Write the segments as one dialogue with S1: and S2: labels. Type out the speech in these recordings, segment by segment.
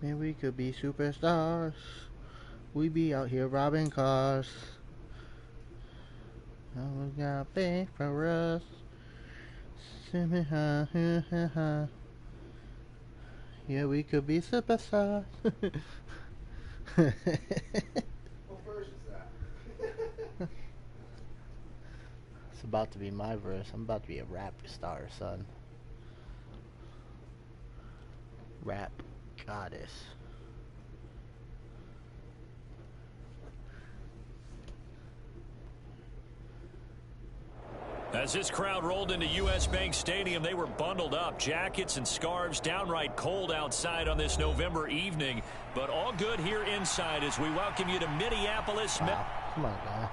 S1: Man, we could be superstars. We be out here robbing cars. No one got pay for us. Yeah, we could be superstars.
S2: What verse is that?
S1: It's about to be my verse. I'm about to be a rap star, son. Rap goddess.
S3: As this crowd rolled into U.S. Bank Stadium, they were bundled up. Jackets and scarves, downright cold outside on this November evening. But all good here inside as we welcome you to Minneapolis.
S1: Wow. Come on, guy.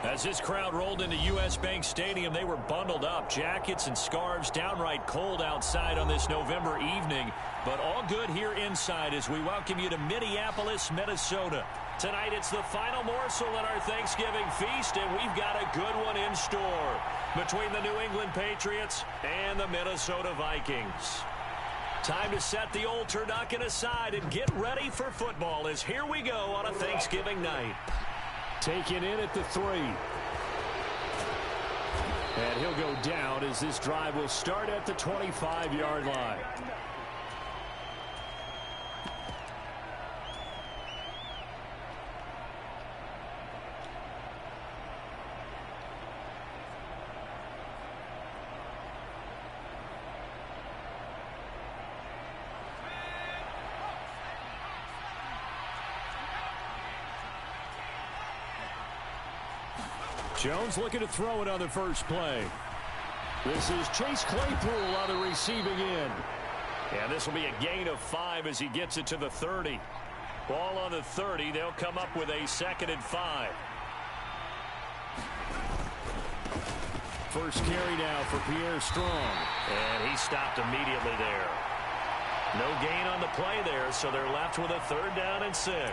S3: As this crowd rolled into U.S. Bank Stadium, they were bundled up. Jackets and scarves, downright cold outside on this November evening. But all good here inside as we welcome you to Minneapolis, Minnesota. Tonight it's the final morsel in our Thanksgiving feast, and we've got a good one in store between the New England Patriots and the Minnesota Vikings. Time to set the old turducken aside and get ready for football as here we go on a Thanksgiving night.
S4: Taken in at the 3. And he'll go down as this drive will start at the 25-yard line. Jones looking to throw it on the first play. This is Chase Claypool on the receiving end.
S3: And this will be a gain of 5 as he gets it to the 30. Ball on the 30. They'll come up with a 2nd and 5.
S4: First carry now for Pierre Strong.
S3: And he stopped immediately there. No gain on the play there, so they're left with a 3rd down and 6.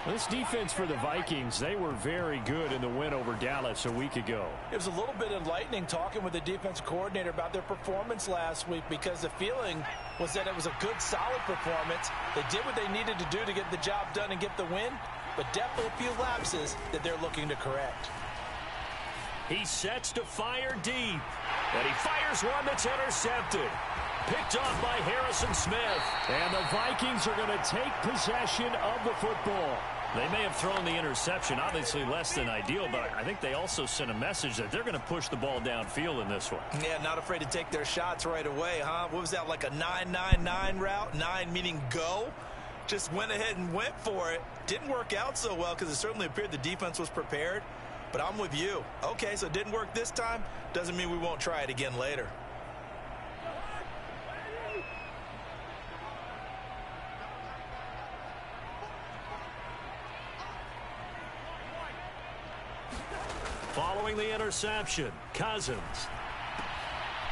S4: This defense for the Vikings, they were very good in the win over Dallas a week ago.
S5: It was a little bit enlightening talking with the defense coordinator about their performance last week because the feeling was that it was a good, solid performance. They did what they needed to do to get the job done and get the win, but definitely a few lapses that they're looking to correct.
S3: He sets to fire deep, and he fires one that's intercepted. Picked off by Harrison Smith.
S4: And the Vikings are going to take possession of the football.
S3: They may have thrown the interception, obviously less than ideal, but I think they also sent a message that they're going to push the ball downfield in this one.
S5: Yeah, not afraid to take their shots right away, huh? What was that, like a 9-9-9 route? 9 meaning go? Just went ahead and went for it. Didn't work out so well because it certainly appeared the defense was prepared. But I'm with you. Okay, so it didn't work this time. Doesn't mean we won't try it again later.
S3: Following the interception, Cousins.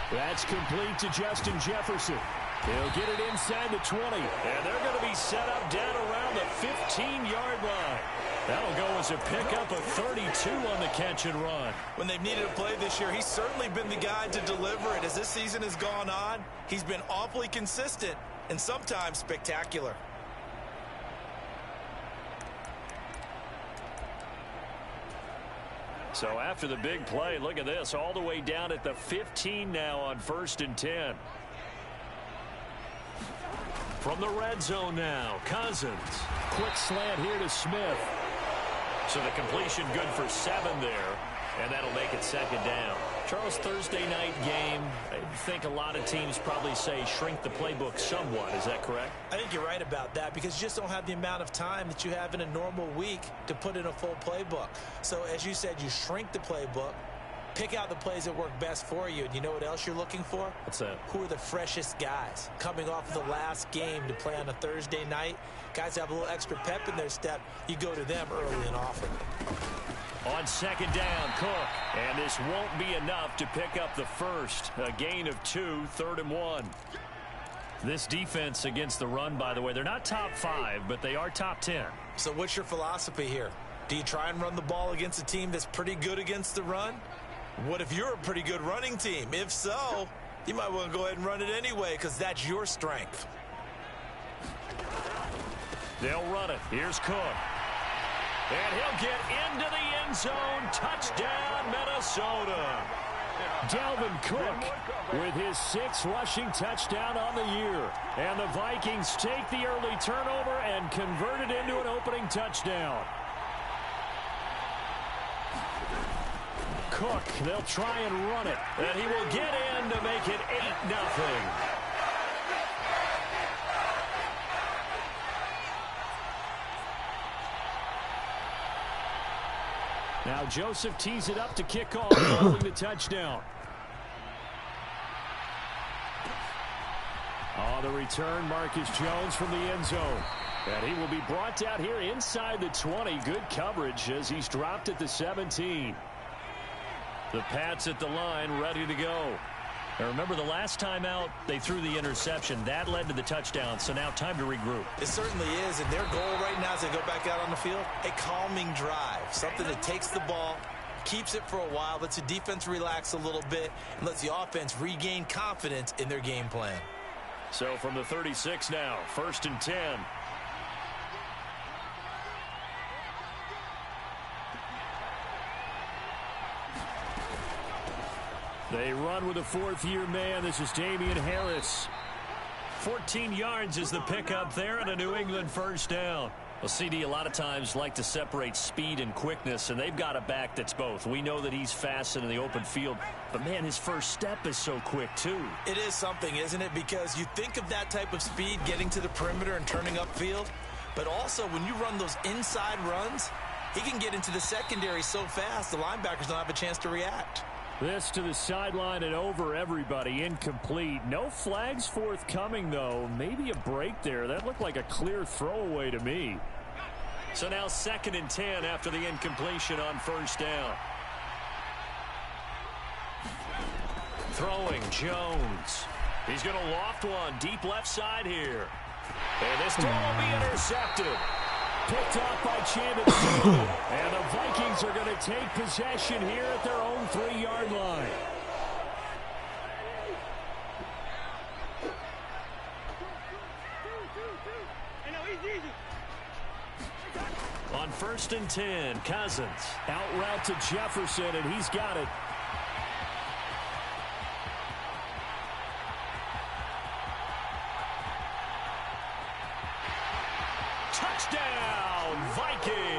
S4: That's complete to Justin Jefferson. He'll get it inside the 20.
S3: And they're going to be set up dead around the 15-yard line. That'll go as a pickup of 32 on the catch and run.
S5: When they've needed a play this year, he's certainly been the guy to deliver it. As this season has gone on, he's been awfully consistent and sometimes spectacular.
S3: So after the big play, look at this, all the way down at the 15 now on 1st and 10. From the red zone now, Cousins. Quick slant here to Smith. So the completion good for 7 there, and that'll make it 2nd down. Charles, Thursday night game, I think a lot of teams probably say shrink the playbook somewhat. Is that correct?
S5: I think you're right about that because you just don't have the amount of time that you have in a normal week to put in a full playbook. So as you said, you shrink the playbook, pick out the plays that work best for you. And you know what else you're looking for?
S3: What's that?
S5: Who are the freshest guys coming off of the last game to play on a Thursday night? Guys have a little extra pep in their step. You go to them early and often.
S3: On 2nd down, Cook. And this won't be enough to pick up the first. A gain of 2, 3rd and 1. This defense against the run, by the way, they're not top 5, but they are top 10.
S5: So what's your philosophy here? Do you try and run the ball against a team that's pretty good against the run? What if you're a pretty good running team? If so, you might want to go ahead and run it anyway because that's your strength.
S3: They'll run it. Here's Cook. And he'll get into the end zone. Touchdown, Minnesota. Dalvin Cook with his 6th rushing touchdown on the year. And the Vikings take the early turnover and convert it into an opening touchdown. Cook, they'll try and run it. And he will get in to make it 8-0. Now Joseph tees it up to kick off following the touchdown. On the return, Marcus Jones from the end zone. And he will be brought down here inside the 20. Good coverage as he's dropped at the 17. The Pats at the line, ready to go. Now remember, the last time out, they threw the interception. That led to the touchdown, so now time to regroup.
S5: It certainly is, and their goal right now as they go back out on the field, a calming drive. Something that takes the ball, keeps it for a while, lets the defense relax a little bit, and lets the offense regain confidence in their game plan.
S3: So from the 36 now, 1st and 10. They run with a 4th-year man. This is Damian Harris. 14 yards is the pickup there and a New England 1st down. Well, CD, a lot of times like to separate speed and quickness, and they've got a back that's both. We know that he's fast in the open field, but, man, his first step is so quick, too.
S5: It is something, isn't it? Because you think of that type of speed getting to the perimeter and turning upfield, but also when you run those inside runs, he can get into the secondary so fast the linebackers don't have a chance to react.
S3: This to the sideline and over everybody. Incomplete. No flags forthcoming, though. Maybe a break there. That looked like a clear throwaway to me. So now 2nd and 10 after the incompletion on 1st down. Throwing Jones. He's going to loft one deep left side here. And this throw will be intercepted. Picked off by Chandler. And the Vikings are going to take possession here at their own 3-yard line. On 1st and 10, Cousins. Out route to Jefferson, and he's got it. Touchdown, Vikings.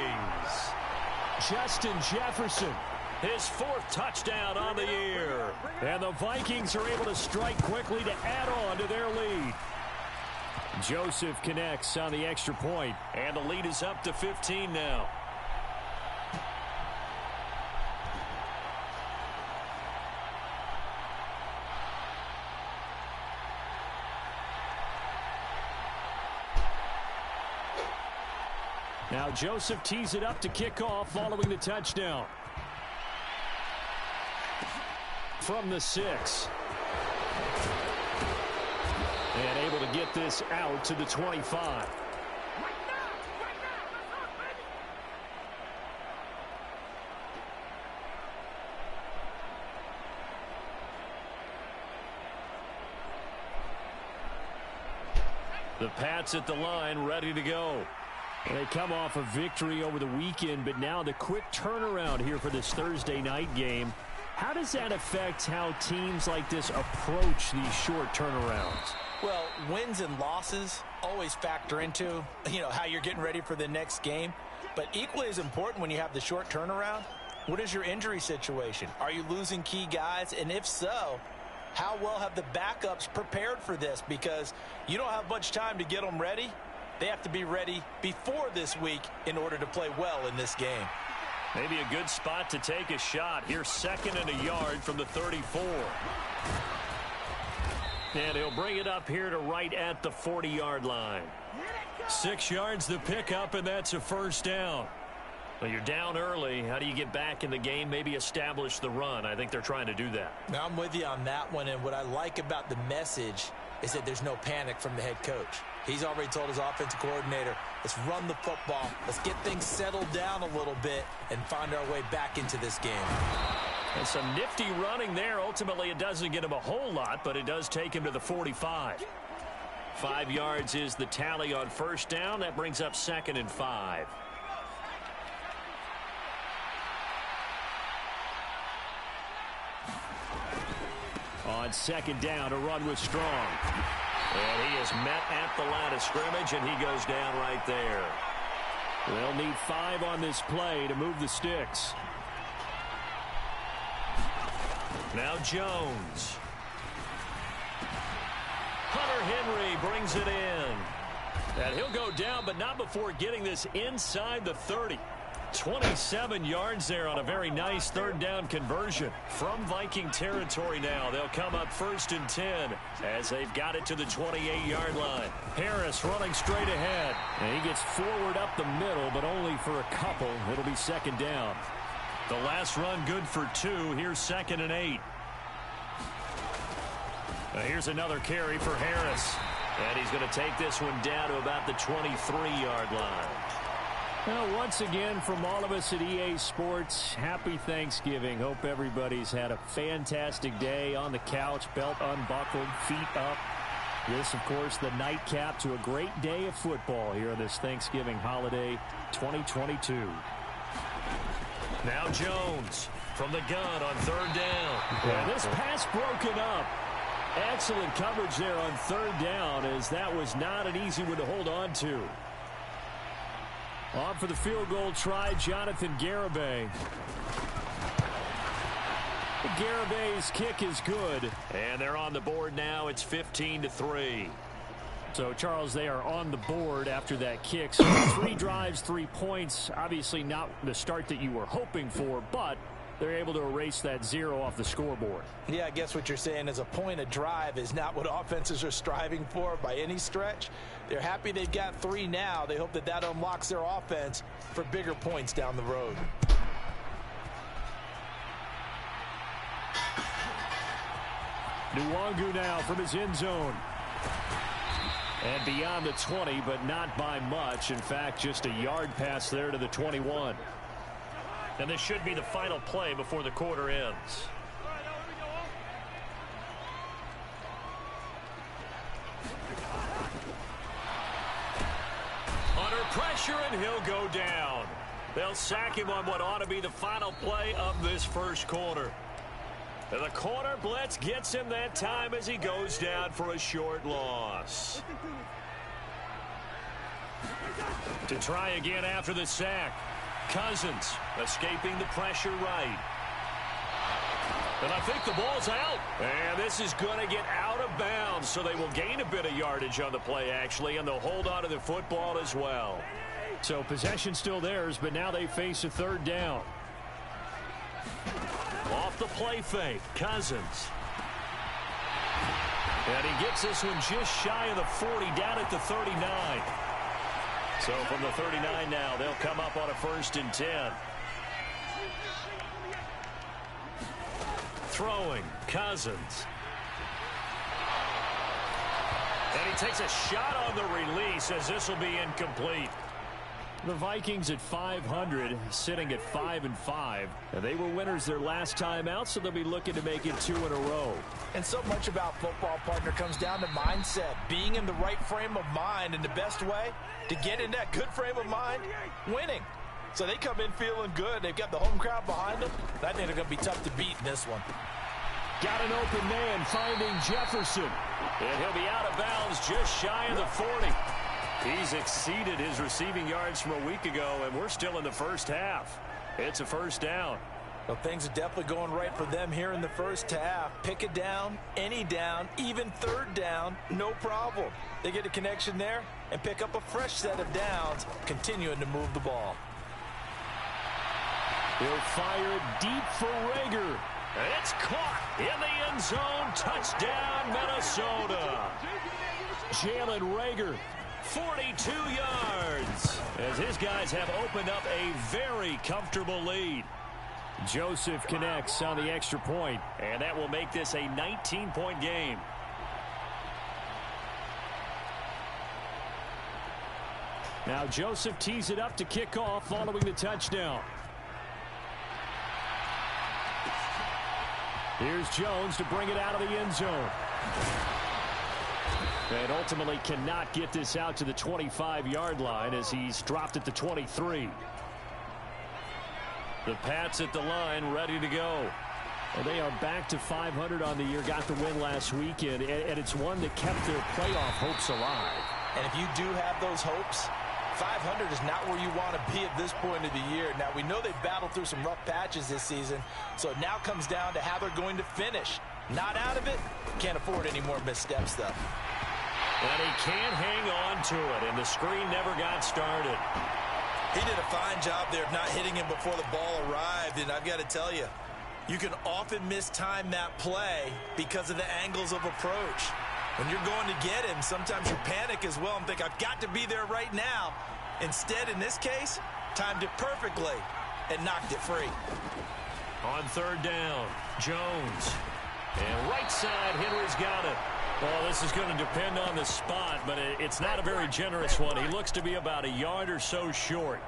S3: Justin Jefferson, his 4th touchdown on the year. And the Vikings are able to strike quickly to add on to their lead. Joseph connects on the extra point, and the lead is up to 15 now. Now Joseph tees it up to kick off following the touchdown. From the 6. And able to get this out to the 25. The Pats at the line, ready to go.
S4: They come off a victory over the weekend, but now the quick turnaround here for this Thursday night game. How does that affect how teams like this approach these short turnarounds?
S5: Well, wins and losses always factor into, how you're getting ready for the next game. But equally as important when you have the short turnaround, what is your injury situation? Are you losing key guys? And if so, how well have the backups prepared for this? Because you don't have much time to get them ready. They have to be ready before this week in order to play well in this game.
S3: Maybe a good spot to take a shot. Here's 2nd and a yard from the 34. And he'll bring it up here to right at the 40-yard line. 6 yards the pickup, and that's a first down. Well, you're down early. How do you get back in the game? Maybe establish the run. I think they're trying to do that.
S5: Now, I'm with you on that one, and what I like about the message is that there's no panic from the head coach. He's already told his offensive coordinator, let's run the football, let's get things settled down a little bit and find our way back into this game.
S3: And some nifty running there. Ultimately, it doesn't get him a whole lot, but it does take him to the 45. 5 yards is the tally on first down. That brings up 2nd and 5.
S4: On 2nd down, a run with Strong.
S3: And he is met at the line of scrimmage, and he goes down right there.
S4: They'll need 5 on this play to move the sticks.
S3: Now Jones. Hunter Henry brings it in. And he'll go down, but not before getting this inside the 30. 27 yards there on a very nice 3rd down conversion. From Viking territory now, they'll come up 1st and 10 as they've got it to the 28-yard line. Harris running straight ahead.
S4: And he gets forward up the middle, but only for a couple. It'll be 2nd down.
S3: The last run good for 2. Here's 2nd and 8. Here's another carry for Harris. And he's going to take this one down to about the 23-yard line.
S4: Well, once again, from all of us at EA Sports, happy Thanksgiving. Hope everybody's had a fantastic day on the couch, belt unbuckled, feet up. This, of course, the nightcap to a great day of football here on this Thanksgiving holiday 2022.
S3: Now Jones from the gun on 3rd down.
S4: And this pass broken up. Excellent coverage there on 3rd down, as that was not an easy one to hold on to. On for the field goal try, Jonathan Garibay. Garibay's kick is good.
S3: And they're on the board now. It's 15-3.
S4: So, Charles, they are on the board after that kick. So 3 drives, 3 points. Obviously not the start that you were hoping for, but they're able to erase that 0 off the scoreboard.
S5: Yeah, I guess what you're saying is a point of drive is not what offenses are striving for by any stretch. They're happy they've got 3 now. They hope that that unlocks their offense for bigger points down the road.
S4: Nwangu now from his end zone. And beyond the 20, but not by much. In fact, just a yard pass there to the 21.
S3: And this should be the final play before the quarter ends. Under pressure, and he'll go down. They'll sack him on what ought to be the final play of this first quarter. And the corner blitz gets him that time as he goes down for a short loss. To try again after the sack. Cousins escaping the pressure right. And I think the ball's out. And this is going to get out of bounds, so they will gain a bit of yardage on the play, actually, and they'll hold on to the football as well.
S4: So possession still theirs, but now they face a 3rd down.
S3: Off the play fake, Cousins. And he gets this one just shy of the 40, down at the 39. So from the 39 now, they'll come up on a 1st and 10. Throwing, Cousins. And he takes a shot on the release as this will be incomplete.
S4: The Vikings at 500, sitting at 5-5. They were winners their last time out, so they'll be looking to make it 2 in a row.
S5: And so much about football, partner, comes down to mindset. Being in the right frame of mind, and the best way to get in that good frame of mind, winning. So they come in feeling good. They've got the home crowd behind them. I think they're going to be tough to beat in this one.
S4: Got an open man finding Jefferson. And he'll be out of bounds just shy of the 40. He's exceeded his receiving yards from a week ago, and we're still in the first half. It's a first down.
S5: Well, things are definitely going right for them here in the first half. Pick it down, any down, even third down, no problem. They get a connection there and pick up a fresh set of downs, continuing to move the ball.
S4: He'll fire it deep for Rager. It's caught in the end zone. Touchdown, Minnesota. Jalen Rager, 42 yards, as his guys have opened up a very comfortable lead. Joseph connects on the extra point, and that will make this a 19-point game. Now Joseph tees it up to kick off following the touchdown. Here's Jones to bring it out of the end zone. And ultimately cannot get this out to the 25-yard line as he's dropped at the 23. The Pats at the line ready to go. And they are back to 500 on the year. Got the win last weekend, and it's one that kept their playoff hopes alive.
S5: And if you do have those hopes, 500 is not where you want to be at this point of the year. Now, we know they've battled through some rough patches this season, so it now comes down to how they're going to finish. Not out of it. Can't afford any more missteps, though.
S3: And he can't hang on to it, and the screen never got started.
S5: He did a fine job there of not hitting him before the ball arrived, and I've got to tell you, you can often mistime that play because of the angles of approach. When you're going to get him, sometimes you panic as well and think, I've got to be there right now. Instead, in this case, timed it perfectly and knocked it free.
S3: On third down, Jones. And right side, Henry's got it. Well, this is going to depend on the spot, but it's not a very generous one. He looks to be about a yard or so short.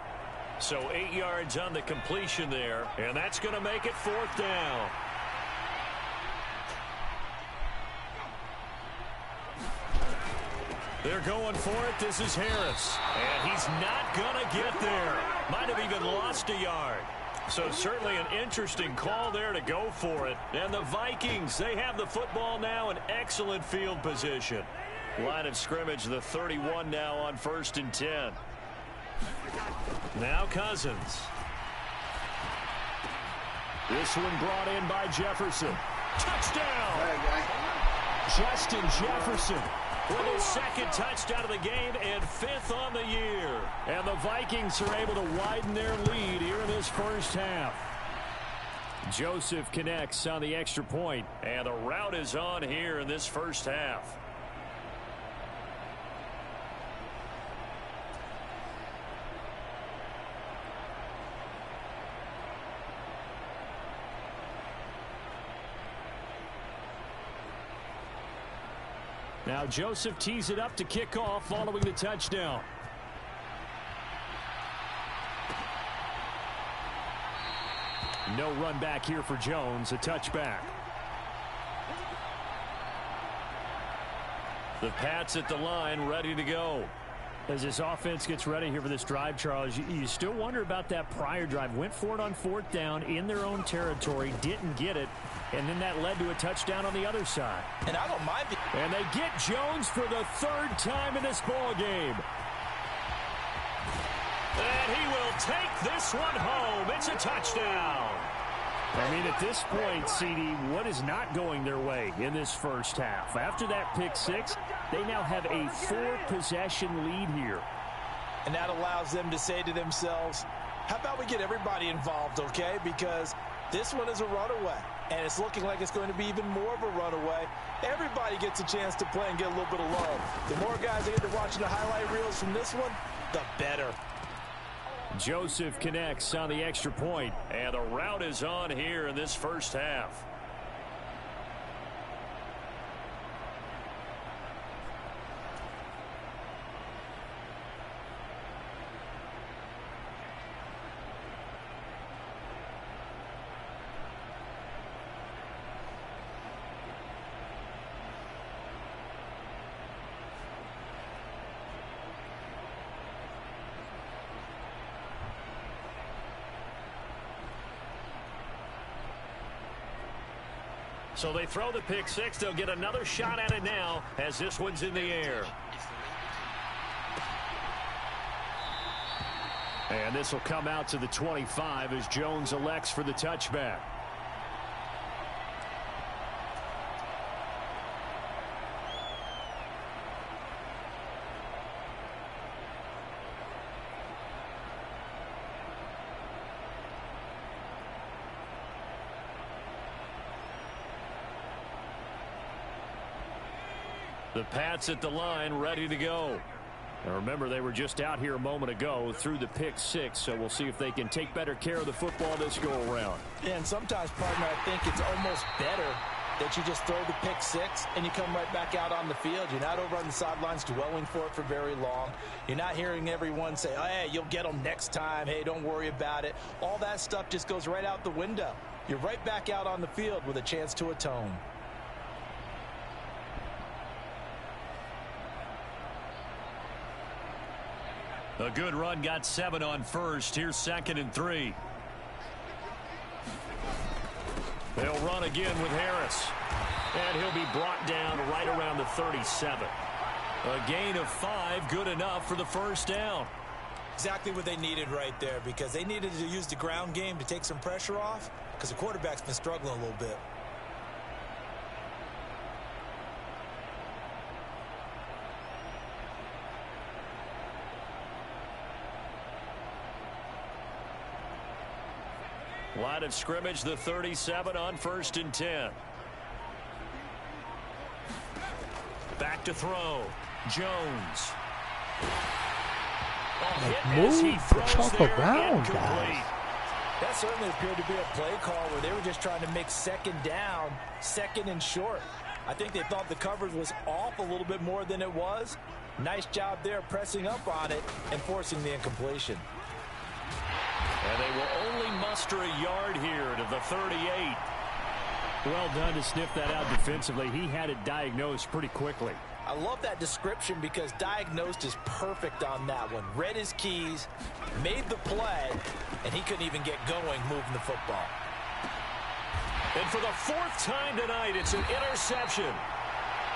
S3: So 8 yards on the completion there, and that's going to make it fourth down. They're going for it. This is Harris. And he's not going to get there. Might have even lost a yard. So certainly an interesting call there to go for it. And the Vikings, they have the football now in excellent field position. Line of scrimmage, the 31 now on 1st and 10. Now Cousins. This one brought in by Jefferson. Touchdown! Justin Jefferson with his second touchdown of the game and 5th on the year. And the Vikings are able to widen their lead here in this first half. Joseph connects on the extra point, and the route is on here in this first half. Now Joseph tees it up to kick off following the touchdown. No run back here for Jones, a touchback. The Pats at the line ready to go. As this offense gets ready here for this drive, Charles, you still wonder about that prior drive. Went for it on 4th down in their own territory, didn't get it, and then that led to a touchdown on the other side.
S5: And I don't mind.
S4: And they get Jones for the 3rd time in this ball game. And he will take this one home. It's a touchdown. I mean, at this point, CD, what is not going their way in this first half? After that pick six, they now have a 4-possession lead here.
S5: And that allows them to say to themselves, how about we get everybody involved, okay? Because this one is a runaway, and it's looking like it's going to be even more of a runaway. Everybody gets a chance to play and get a little bit of love. The more guys that get to watching the highlight reels from this one, the better.
S4: Joseph connects on the extra point, and the route is on here in this first half. So they throw the pick six. They'll get another shot at it now as this one's in the air. And this will come out to the 25 as Jones elects for the touchback. The Pats at the line, ready to go. Now remember, they were just out here a moment ago through the pick six, so we'll see if they can take better care of the football this go-around.
S5: Yeah, and sometimes, partner, I think it's almost better that you just throw the pick six and you come right back out on the field. You're not over on the sidelines dwelling for it for very long. You're not hearing everyone say, oh, hey, you'll get them next time. Hey, don't worry about it. All that stuff just goes right out the window. You're right back out on the field with a chance to atone.
S3: A good run, got 7 on first. Here's 2nd and 3. They'll run again with Harris. And he'll be brought down right around the 37. A gain of 5, good enough for the first down.
S5: Exactly what they needed right there, because they needed to use the ground game to take some pressure off, because the quarterback's been struggling a little bit.
S3: Line of scrimmage, the 37 on 1st and 10. Back to throw. Jones.
S1: Move the chalk around, guys.
S5: That certainly appeared to be a play call where they were just trying to make 2nd down, 2nd and short. I think they thought the coverage was off a little bit more than it was. Nice job there pressing up on it and forcing the incompletion.
S3: And they will only muster a yard here to the 38.
S4: Well done to sniff that out defensively. He had it diagnosed pretty quickly.
S5: I love that description because diagnosed is perfect on that one. Read his keys, made the play, and he couldn't even get going moving the football.
S3: And for the 4th time tonight, it's an interception.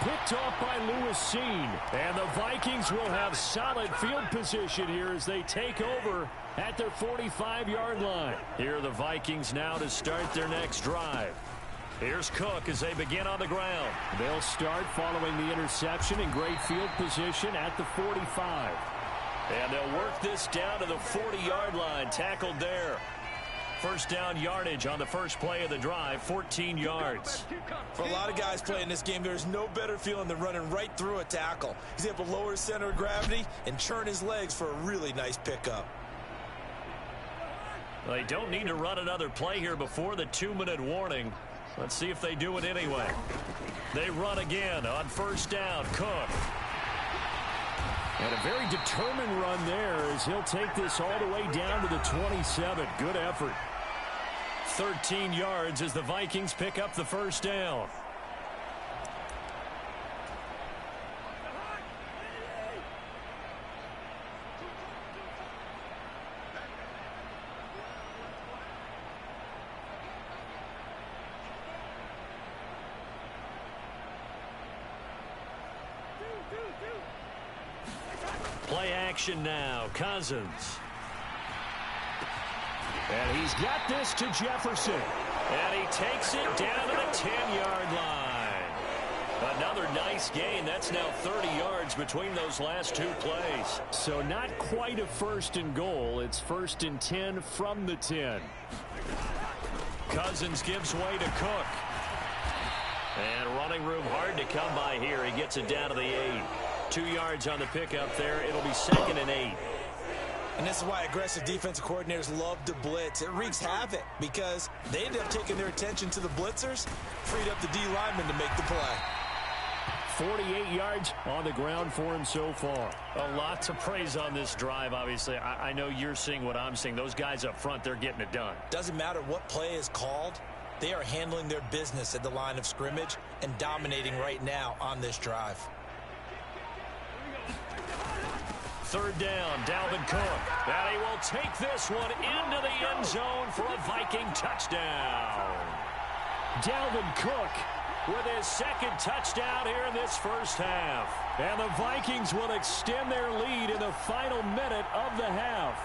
S4: Picked off by Lewis Seen. And the Vikings will have solid field position here as they take over at their 45-yard line.
S3: Here are the Vikings now to start their next drive. Here's Cook as they begin on the ground.
S4: They'll start following the interception in great field position at the 45.
S3: And they'll work this down to the 40-yard line, tackled there. First down yardage on the first play of the drive, 14 yards.
S5: For a lot of guys playing this game, there's no better feeling than running right through a tackle. He's able to lower his center of gravity and churn his legs for a really nice pickup.
S3: They don't need to run another play here before the 2-minute warning. Let's see if they do it anyway. They run again on first down. Cook.
S4: And a very determined run there as he'll take this all the way down to the 27. Good effort.
S3: 13 yards as the Vikings pick up the first down. Play action now. Cousins.
S4: And he's got this to Jefferson.
S3: And he takes it down to the 10-yard line. Another nice gain. That's now 30 yards between those last 2 plays.
S4: So not quite a 1st and goal. It's 1st and 10 from the 10.
S3: Cousins gives way to Cook. And running room hard to come by here. He gets it down to the 8. 2 yards on the pickup there. It'll be 2nd and 8.
S5: And this is why aggressive defensive coordinators love to blitz. It wreaks havoc because they end up taking their attention to the blitzers, freed up the D lineman to make the play.
S4: 48 yards on the ground for him so far.
S3: A lot to praise on this drive, obviously. I know you're seeing what I'm seeing. Those guys up front, they're getting it done.
S5: Doesn't matter what play is called. They are handling their business at the line of scrimmage and dominating right now on this drive.
S3: 3rd down, Dalvin Cook. And he will take this one into the end zone for a Viking touchdown. Dalvin Cook with his second touchdown here in this first half. And the Vikings will extend their lead in the final minute of the half.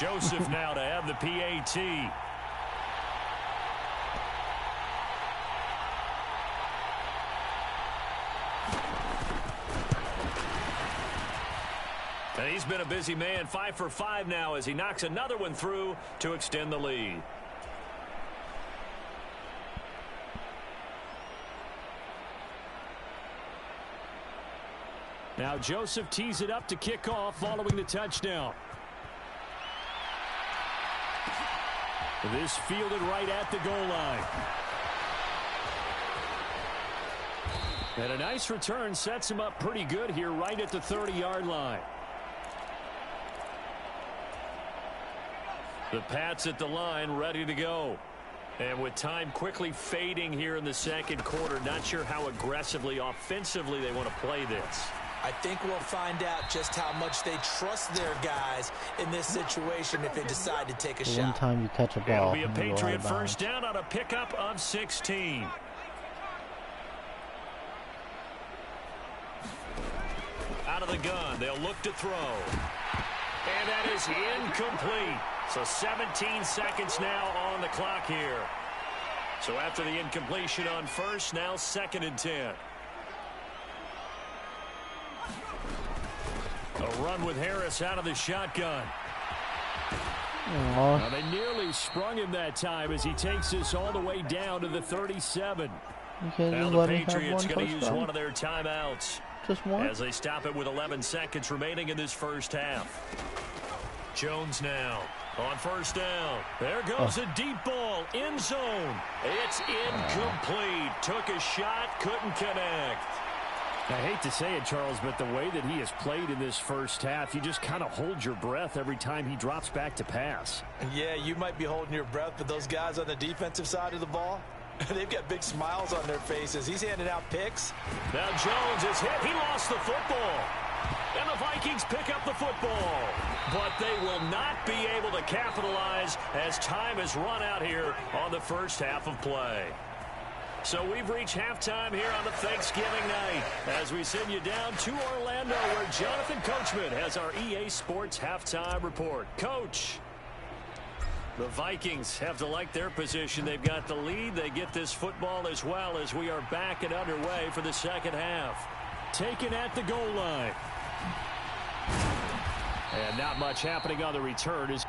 S3: Joseph now to have the PAT. And he's been a busy man, 5 for 5 now as he knocks another one through to extend the lead. Now Joseph tees it up to kick off following the touchdown. This fielded right at the goal line. And a nice return sets him up pretty good here right at the 30-yard line. The Pats at the line ready to go. And with time quickly fading here in the second quarter, not sure how aggressively, offensively they want to play this.
S5: I think we'll find out just how much they trust their guys in this situation if they decide to take a shot.
S1: One time you catch a ball.
S3: It'll be a Patriot first down on a pickup of 16. Out of the gun, they'll look to throw. And that is incomplete. So 17 seconds now on the clock here. So after the incompletion on first, now 2nd and 10. A run with Harris out of the shotgun. Now they nearly sprung him that time as he takes this all the way down to the 37. Now the Patriots going to use one of their timeouts.
S1: Just one?
S3: As they stop it with 11 seconds remaining in this first half. Jones now on first down. There goes a deep ball. End zone. It's incomplete. Took a shot. Couldn't connect. I hate to say it, Charles, but the way that he has played in this first half, you just kind of hold your breath every time he drops back to pass.
S5: Yeah, you might be holding your breath, but those guys on the defensive side of the ball, they've got big smiles on their faces. He's handing out picks.
S3: Now Jones is hit. He lost the football. And the Vikings pick up the football. But they will not be able to capitalize as time has run out here on the first half of play. So we've reached halftime here on the Thanksgiving night as we send you down to Orlando where Jonathan Coachman has our EA Sports halftime report. Coach, the Vikings have to like their position. They've got the lead. They get this football as well as we are back and underway for the second half. Taken at the goal line. And not much happening on the return as